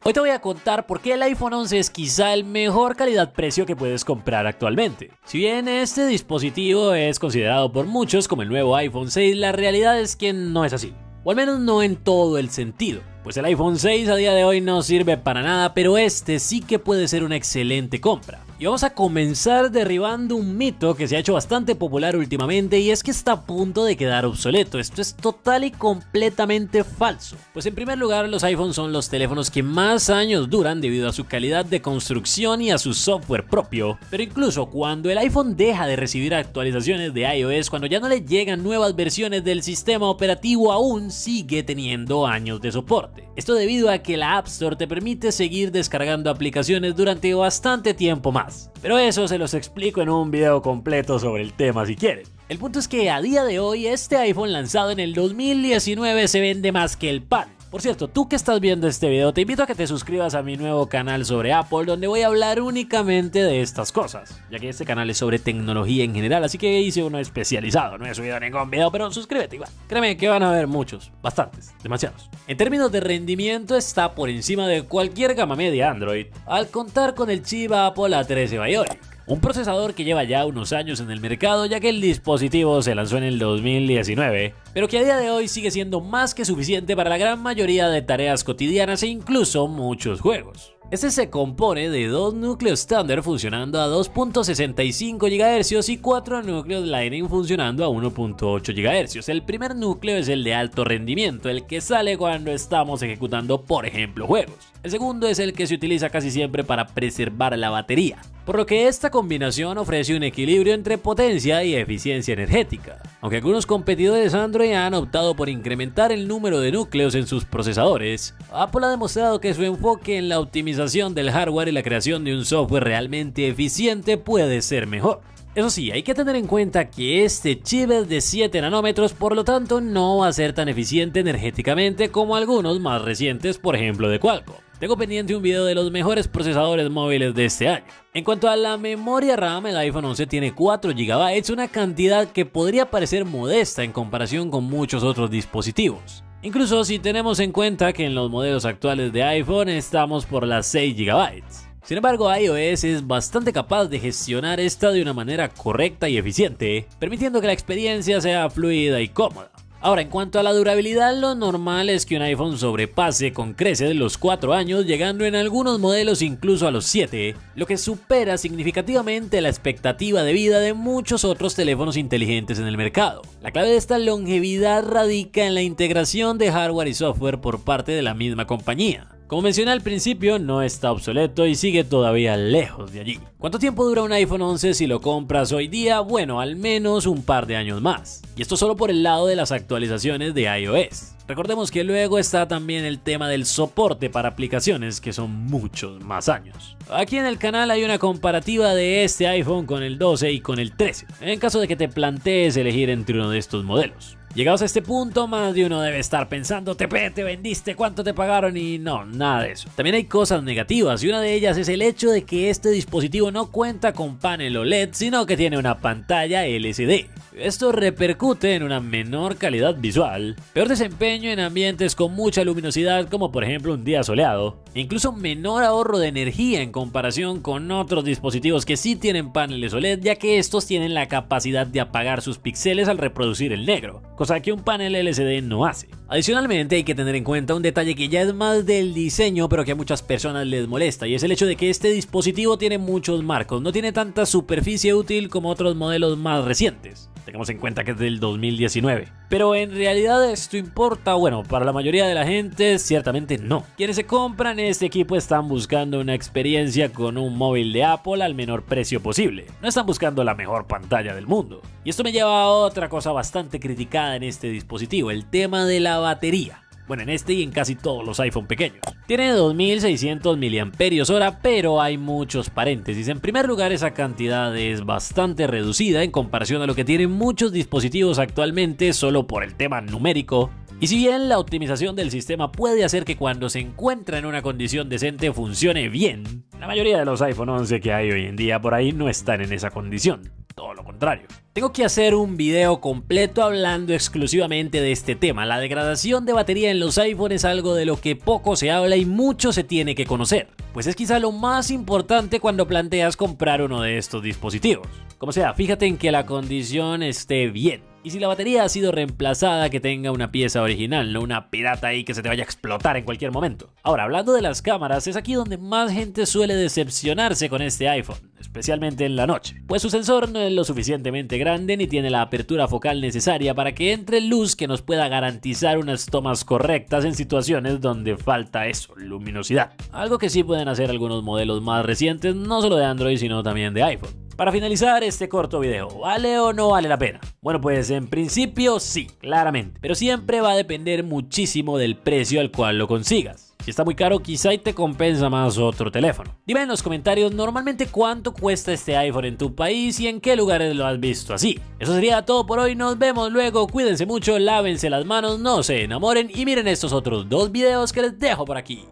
Hoy te voy a contar por qué el iPhone 11 es quizá el mejor calidad-precio que puedes comprar actualmente. Si bien este dispositivo es considerado por muchos como el nuevo iPhone 6, la realidad es que no es así. O al menos no en todo el sentido. Pues el iPhone 6 a día de hoy no sirve para nada, pero este sí que puede ser una excelente compra. Y vamos a comenzar derribando un mito que se ha hecho bastante popular últimamente, y es que está a punto de quedar obsoleto. Esto es total y completamente falso. Pues en primer lugar, los iPhones son los teléfonos que más años duran debido a su calidad de construcción y a su software propio. Pero incluso cuando el iPhone deja de recibir actualizaciones de iOS, cuando ya no le llegan nuevas versiones del sistema operativo, aún sigue teniendo años de soporte. Esto debido a que la App Store te permite seguir descargando aplicaciones durante bastante tiempo más. Pero eso se los explico en un video completo sobre el tema si quieren. El punto es que a día de hoy este iPhone lanzado en el 2019 se vende más que el pan. Por cierto, tú que estás viendo este video, te invito a que te suscribas a mi nuevo canal sobre Apple, donde voy a hablar únicamente de estas cosas, ya que este canal es sobre tecnología en general, así que hice uno especializado. No he subido ningún video, pero suscríbete igual. Créeme que van a haber muchos, bastantes, demasiados. En términos de rendimiento está por encima de cualquier gama media Android, al contar con el chip Apple A13 Bionic. Un procesador que lleva ya unos años en el mercado, ya que el dispositivo se lanzó en el 2019, pero que a día de hoy sigue siendo más que suficiente para la gran mayoría de tareas cotidianas e incluso muchos juegos. Este se compone de dos núcleos estándar funcionando a 2.65 GHz y 4 núcleos Lightning funcionando a 1.8 GHz. El primer núcleo es el de alto rendimiento, el que sale cuando estamos ejecutando, por ejemplo, juegos. El segundo es el que se utiliza casi siempre para preservar la batería, por lo que esta combinación ofrece un equilibrio entre potencia y eficiencia energética. Aunque algunos competidores Android han optado por incrementar el número de núcleos en sus procesadores, Apple ha demostrado que su enfoque en la optimización del hardware y la creación de un software realmente eficiente puede ser mejor. Eso sí, hay que tener en cuenta que este chip es de 7 nanómetros, por lo tanto no va a ser tan eficiente energéticamente como algunos más recientes, por ejemplo de Qualcomm. Tengo pendiente un video de los mejores procesadores móviles de este año. En cuanto a la memoria RAM, el iPhone 11 tiene 4 GB, una cantidad que podría parecer modesta en comparación con muchos otros dispositivos. Incluso si tenemos en cuenta que en los modelos actuales de iPhone estamos por las 6 GB. Sin embargo, iOS es bastante capaz de gestionar esta de una manera correcta y eficiente, permitiendo que la experiencia sea fluida y cómoda. Ahora, en cuanto a la durabilidad, lo normal es que un iPhone sobrepase con creces los 4 años, llegando en algunos modelos incluso a los 7, lo que supera significativamente la expectativa de vida de muchos otros teléfonos inteligentes en el mercado. La clave de esta longevidad radica en la integración de hardware y software por parte de la misma compañía. Como mencioné al principio, no está obsoleto y sigue todavía lejos de allí. ¿Cuánto tiempo dura un iPhone 11 si lo compras hoy día? Bueno, al menos un par de años más. Y esto solo por el lado de las actualizaciones de iOS. Recordemos que luego está también el tema del soporte para aplicaciones, que son muchos más años. Aquí en el canal hay una comparativa de este iPhone con el 12 y con el 13, en caso de que te plantees elegir entre uno de estos modelos. Llegados a este punto, más de uno debe estar pensando: te vendiste, ¿cuánto te pagaron? Y no, nada de eso. También hay cosas negativas, y una de ellas es el hecho de que este dispositivo no cuenta con panel OLED, sino que tiene una pantalla LCD. Esto repercute en una menor calidad visual, peor desempeño en ambientes con mucha luminosidad, como por ejemplo un día soleado, e incluso menor ahorro de energía en comparación con otros dispositivos que sí tienen paneles OLED, ya que estos tienen la capacidad de apagar sus píxeles al reproducir el negro, cosa que un panel LCD no hace. Adicionalmente, hay que tener en cuenta un detalle que ya es más del diseño, pero que a muchas personas les molesta, y es el hecho de que este dispositivo tiene muchos marcos, no tiene tanta superficie útil como otros modelos más recientes. Tengamos en cuenta que es del 2019. Pero en realidad esto importa, bueno, para la mayoría de la gente ciertamente no. Quienes se compran este equipo están buscando una experiencia con un móvil de Apple al menor precio posible. No están buscando la mejor pantalla del mundo. Y esto me lleva a otra cosa bastante criticada en este dispositivo, el tema de la batería. Bueno, en este y en casi todos los iPhone pequeños. Tiene 2600 mAh, pero hay muchos paréntesis. En primer lugar, esa cantidad es bastante reducida en comparación a lo que tienen muchos dispositivos actualmente, solo por el tema numérico. Y si bien la optimización del sistema puede hacer que cuando se encuentra en una condición decente funcione bien, la mayoría de los iPhone 11 que hay hoy en día por ahí no están en esa condición. todo lo contrario. Tengo que hacer un video completo hablando exclusivamente de este tema. La degradación de batería en los iPhone es algo de lo que poco se habla y mucho se tiene que conocer, pues es quizá lo más importante cuando planteas comprar uno de estos dispositivos. Como sea, fíjate en que la condición esté bien. Y si la batería ha sido reemplazada, que tenga una pieza original, no una pirata ahí que se te vaya a explotar en cualquier momento. Ahora, hablando de las cámaras, es aquí donde más gente suele decepcionarse con este iPhone, especialmente en la noche, pues su sensor no es lo suficientemente grande ni tiene la apertura focal necesaria para que entre luz que nos pueda garantizar unas tomas correctas en situaciones donde falta eso, luminosidad. Algo que sí pueden hacer algunos modelos más recientes, no solo de Android sino también de iPhone. Para finalizar este corto video, ¿vale o no vale la pena? Bueno, pues en principio sí, claramente, pero siempre va a depender muchísimo del precio al cual lo consigas. Si está muy caro, quizá y te compensa más otro teléfono. Dime en los comentarios normalmente cuánto cuesta este iPhone en tu país y en qué lugares lo has visto así. Eso sería todo por hoy, nos vemos luego, cuídense mucho, lávense las manos, no se enamoren y miren estos otros 2 videos que les dejo por aquí.